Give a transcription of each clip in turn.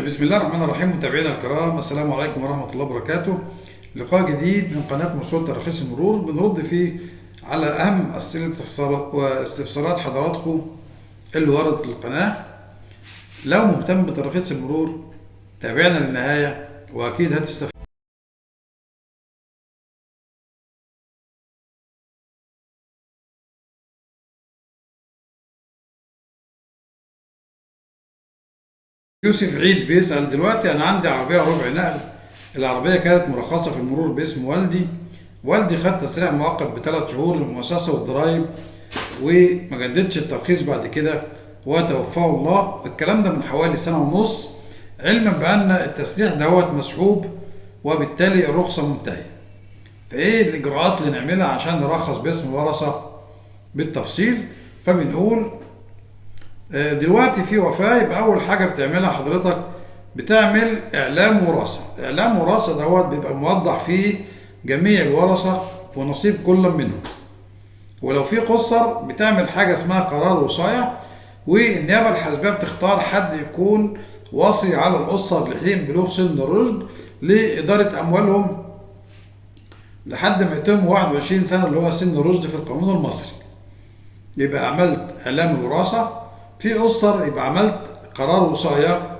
بسم الله الرحمن الرحيم. متابعينا الكرام، السلام عليكم ورحمة الله وبركاته. لقاء جديد من قناة مرصود تراخيص المرور، بنرد فيه على أهم أسئلة واستفسارات حضراتكم اللي وردت للقناة. لو مهتم بتراخيص المرور تابعنا للنهاية وأكيد هتستفيد. يوسف عيد بيسأل دلوقتي: أنا عندي عربية ربع نقل، العربية كانت مرخصة في المرور باسم والدي خد تسريع مؤقت ب3 شهور للمؤسسة والضرايب وما جددش الترخيص بعد كده وتوفاه الله. الكلام ده من حوالي سنة ونص، علما بأن التسريح دوت مسحوب وبالتالي الرخصة منتهية. فإيه الإجراءات اللي نعملها عشان نرخص باسم الورثة بالتفصيل؟ فبنقول دلوقتي في وفاة، يبقى أول حاجة بتعملها حضرتك بتعمل إعلام وراثة. إعلام وراثة دوت بيبقى موضح فيه جميع الورثة ونصيب كل منهم، ولو في قصر بتعمل حاجة اسمها قرار وصاية، والنيابة الحزبية بتختار حد يكون واصي على الأسر لحين بلوغ سن الرشد لإدارة أموالهم لحد ما يتم 21 سنة اللي هو سن الرشد في القانون المصري. يبقى عملت إعلام الوراثة. في أسر يبقى عملت قرار وصاية.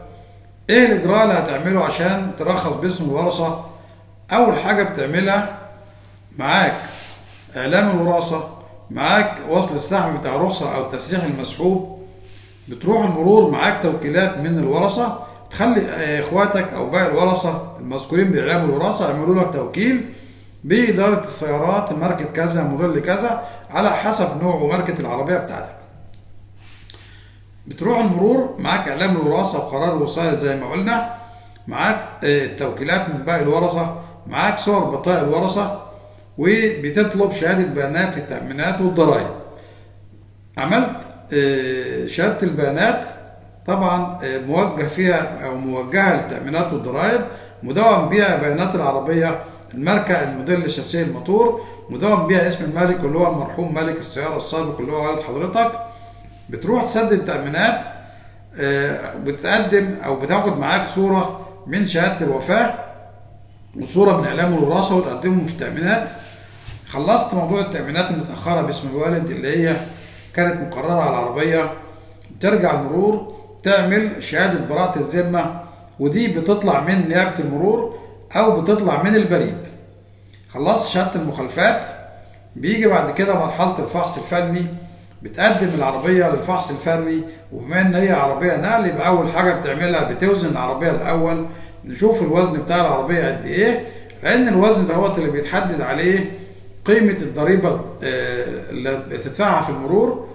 ايه الإجراء اللي هتعمله عشان ترخص باسم الورثة؟ أول حاجة بتعملها معاك إعلام الوراثة، معاك وصل السحب بتاع الرخصة أو التسريح المسحوب، بتروح المرور معاك توكيلات من الورثة، تخلي إخواتك أو باقي الورثة المذكورين بإعلام الوراثة يعملوا لك توكيل بإدارة السيارات ماركة كذا موديل كذا على حسب نوع وماركة العربية بتاعتك. بتروح المرور معاك إعلام الوراثة وقرار الوصاية زي ما قلنا، معاك التوكيلات من باقي الورثة، معاك صور بطايق الورثة، وبتطلب شهادة بيانات للتأمينات والضرائب. عملت شهادة البيانات طبعا موجه فيها أو موجهة للتأمينات والضرائب، مدون بيها بيانات العربية، الماركة، الموديل، الشاسيه، الموتور، مدون بيها اسم المالك اللي هو المرحوم مالك السيارة السابق اللي هو والد حضرتك. بتروح تسدد التأمينات، بتقدم أو بتاخد معاك صورة من شهادة الوفاة وصورة من إعلام الوراثة وتقدمهم في التأمينات. خلصت موضوع التأمينات المتأخرة باسم الوالد اللي هي كانت مقررة على العربية، بترجع المرور تعمل شهادة براءة الذمة، ودي بتطلع من نيابة المرور أو بتطلع من البريد. خلصت شهادة المخالفات، بيجي بعد كده مرحلة الفحص الفني، بتقدم العربية للفحص الفني. وبما ان هي عربية نقل يبقى اول حاجة بتعملها بتوزن العربية الاول، نشوف الوزن بتاع العربية قد ايه، لان الوزن دوت اللي بيتحدد عليه قيمة الضريبة اللي بتدفعها في المرور،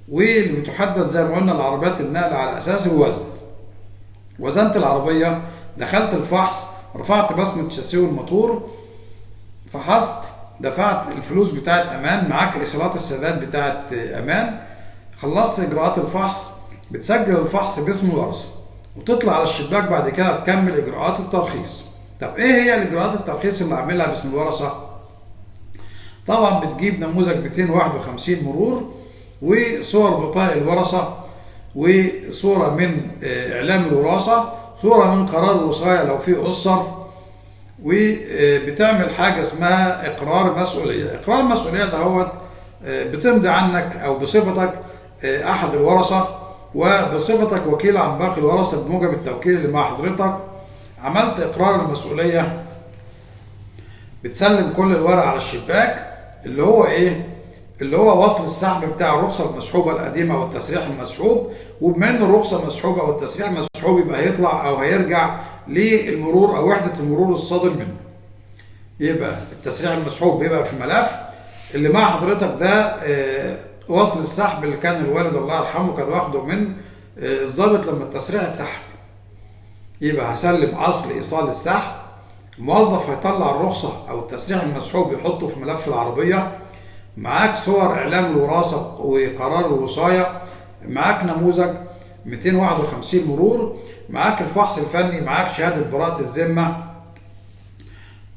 واللي بتحدد زي ما قلنا العربيات النقل على اساس الوزن. وزنت العربية، دخلت الفحص، رفعت بصمة الشاسيه والموتور، فحصت، دفعت الفلوس بتاعت امان، معاك ايصالات السداد بتاعت امان. خلصت اجراءات الفحص، بتسجل الفحص باسم الورثه وتطلع على الشباك. بعد كده تكمل اجراءات الترخيص. طب ايه هي اجراءات الترخيص اللي اعملها باسم الورثه؟ طبعا بتجيب نموذج 251 مرور وصور بطايق الورثه وصوره من اعلام الوراثه، صوره من قرار الوصايه لو في اسر، وبتعمل حاجة اسمها إقرار مسؤولية. إقرار المسؤولية دهوت بتمضي عنك أو بصفتك أحد الورثة وبصفتك وكيل عن باقي الورثة بموجب التوكيل اللي مع حضرتك. عملت إقرار المسؤولية، بتسلم كل الورق على الشباك اللي هو إيه؟ اللي هو وصل السحب بتاع الرخصة المسحوبة القديمة والتسريح المسحوب. وبما إن الرخصة مسحوبة أو التسريح مسحوب يبقى هيطلع أو هيرجع للمرور أو وحدة المرور الصادر منه. يبقى التسريح المسحوب بيبقى في ملف اللي مع حضرتك ده وصل السحب اللي كان الوالد الله يرحمه كان واخده من الضابط لما التسريح اتسحب. يبقى هسلم أصل إيصال السحب، الموظف هيطلع الرخصة أو التسريح المسحوب يحطه في ملف العربية، معاك صور إعلام الوراثة وقرار الوصاية، معاك نموذج 251 مرور، معاك الفحص الفني، معاك شهادة براءة الذمة،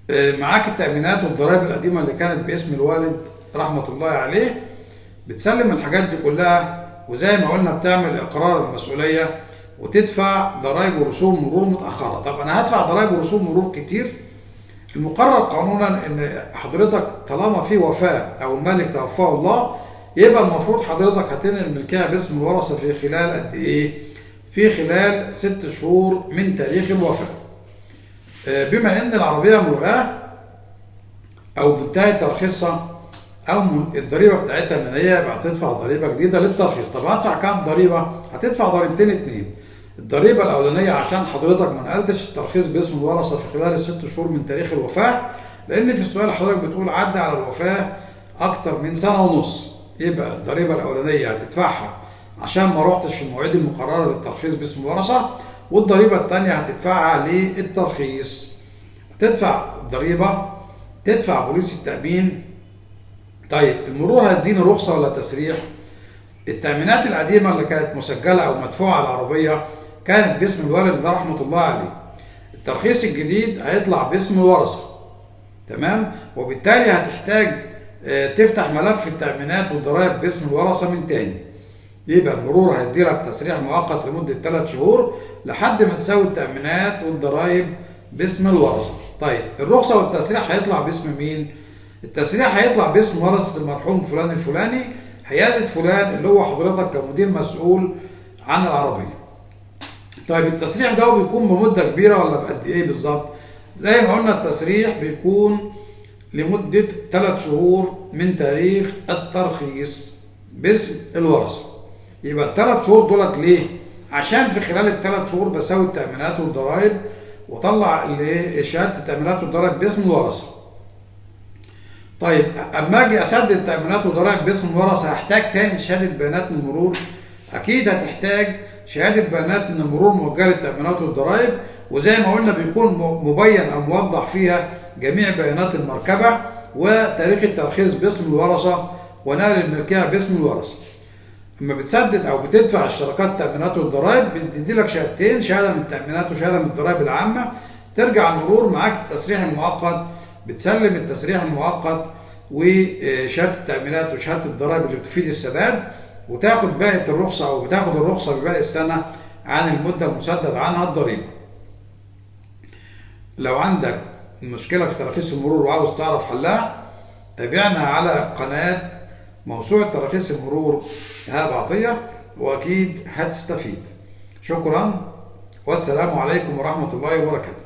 معاك التأمينات والضرائب القديمة اللي كانت باسم الوالد رحمة الله عليه. بتسلم الحاجات دي كلها، وزي ما قلنا بتعمل إقرار المسؤولية، وتدفع ضرائب ورسوم مرور متاخره. طب انا هدفع ضرائب ورسوم مرور كتير؟ المقرر قانونا ان حضرتك طالما في وفاه او المالك توفاه الله، يبقى المفروض حضرتك هتنقل الملكيه باسم الورثه في خلال قد ايه؟ في خلال 6 شهور من تاريخ الوفاه. بما ان العربيه ملغاه او منتهي ترخيصها او الضريبه بتاعتها منهيه، يبقى هتدفع ضريبه جديده للترخيص. طب هدفع كام ضريبه؟ هتدفع ضريبتين اتنين. الضريبه الاولانيه عشان حضرتك ما نقلتش الترخيص باسم الورثه في خلال ال6 شهور من تاريخ الوفاه، لان في السؤال حضرتك بتقول عدى على الوفاه اكتر من سنه ونص، يبقى الضريبه الاولانيه هتدفعها عشان ما رحتش في المواعيد المقرره للترخيص باسم الورثه، والضريبه الثانيه هتدفعها للترخيص. هتدفع ضريبه، تدفع بوليس التامين. طيب المرور هيديني رخصه ولا تسريح؟ التأمينات القديمة اللي كانت مسجلة أو مدفوعة على العربية كانت باسم الوالد ده رحمة الله عليه. الترخيص الجديد هيطلع باسم الورثة، تمام؟ وبالتالي هتحتاج تفتح ملف التأمينات والضرائب باسم الورثة من تاني. يبقى المرور هيديلك تسريح مؤقت لمدة 3 شهور لحد ما تساوي التأمينات والضرائب باسم الورثة. طيب الرخصة والتسريح هيطلع باسم مين؟ التسريح هيطلع باسم ورثة المرحوم فلان الفلاني حيازة فلان اللي هو حضرتك كمدير مسؤول عن العربية. طيب التسريح ده بيكون بمدة كبيرة ولا بقد ايه بالظبط؟ زي ما قلنا التسريح بيكون لمدة 3 شهور من تاريخ الترخيص باسم الورثة. يبقى ال3 شهور دولت ليه؟ عشان في خلال ال3 شهور بساوي التأمينات والضرائب واطلع شهادة التأمينات والضرائب باسم الورثة. طيب اما اجي اسدد التأمينات والضرائب باسم الورثة هحتاج تاني شهادة بيانات من المرور؟ اكيد هتحتاج شهادة بيانات من المرور موجهة للتأمينات والضرائب، وزي ما قلنا بيكون مبين او موضح فيها جميع بيانات المركبة وتاريخ الترخيص باسم الورثة ونقل الملكية باسم الورثة. اما بتسدد او بتدفع اشتراكات التأمينات والضرائب بتدي لك شهادتين، شهادة من التأمينات وشهادة من الضرائب العامة. ترجع المرور معاك التسريح المؤقت، بتسلم التسريح المؤقت وشهاده التأمينات وشهاده الضرائب اللي بتفيد السداد، وتاخد باقي الرخصه او بتاخد الرخصه بباقي السنه عن المده المسدد عنها الضريبه. لو عندك مشكله في تراخيص المرور وعاوز تعرف حلها، تابعنا على قناه موسوعه تراخيص المرور إيهاب عطيه واكيد هتستفيد. شكرا والسلام عليكم ورحمه الله وبركاته.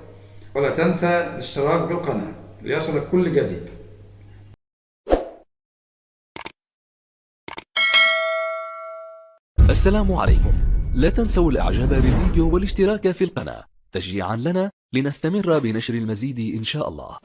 ولا تنسى الاشتراك بالقناه ليصلك كل جديد. السلام عليكم. لا تنسوا الاعجاب بالفيديو والاشتراك في القناة تشجيعا لنا لنستمر بنشر المزيد إن شاء الله.